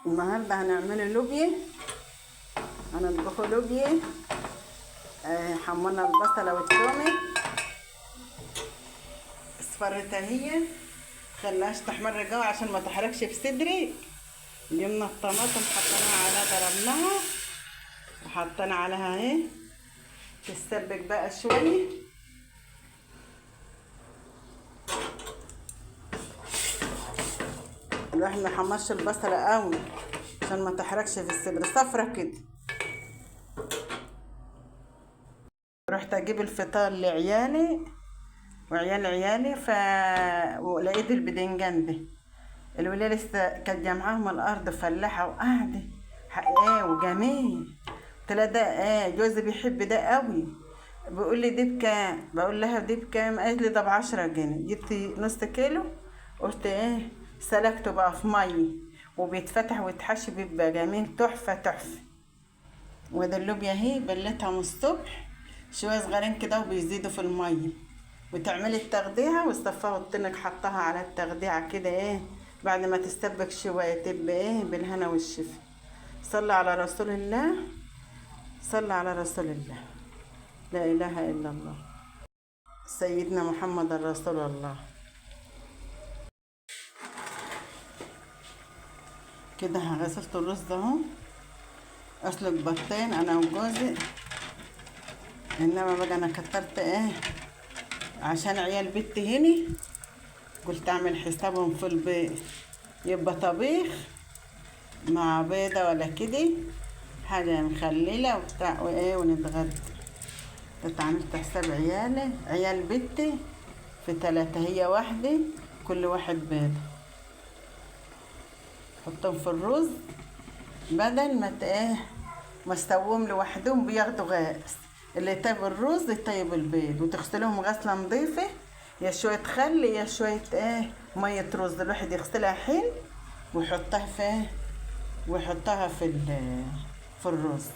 النهارده هنعمل لوبيا. هنطبخ لوبيا. حمرنا البصله والثومه، اصفرتها هي، خلاهاش تحمر جوا عشان ما تحرقش في صدري. جبنا الطماطم حطيناها عليها، ضربناها وحطينا عليها اهي تتسبك بقى شويه. الواحد ما يحمرش البصله قوي عشان ما تحرقش في الصدر، صفرة كده. رحت اجيب الفطار لعيالي وعيال عيالي، ولقيت البدنجان ده. الولاد لسه كانت جامعاهم الارض فلاحه وقاعده وجميل. قلت لها ده جوزي بيحب ده قوي. بيقول لي دي بكام؟ بقول لها دي بكام؟ قالت لي ده ب10 جنيه. جبت نص كيلو، قلت سلكته بقى في ميه وبيتفتح ويتحشي، بيبقى جميل تحفه تحفه. وده اللوبيا اهي بلتها من الصبح شويه صغيرين كده وبيزيدوا في الميه، وتعملي التغذية وتصفها وتنك حطها على التغذية كده بعد ما تستبك شوية تبقى بالهنا والشفا. صلى على رسول الله، صلى على رسول الله، لا إله إلا الله سيدنا محمد رسول الله. كده غسلت الرز اهو، اسلق بطين انا وجوزي. انما بقى انا كترت عشان عيال بنتي هني، قلت اعمل حسابهم في البيت، يبقى طبيخ مع بيضة ولا كده حاجة مخللة وبتاع ونتغدى. عملت حساب عيال بنتي في 3، هي واحدة، كل واحد بيضة. حطهم في الرز بدل ما ما استوهم لوحدهم بياخدوا غاز. اللي يطيب الرز يطيب البيض، وتغسلهم غسلة نظيفة، يا شوية خل يا شوية مية رز. الواحد يغسلها حلو ويحطها في الرز.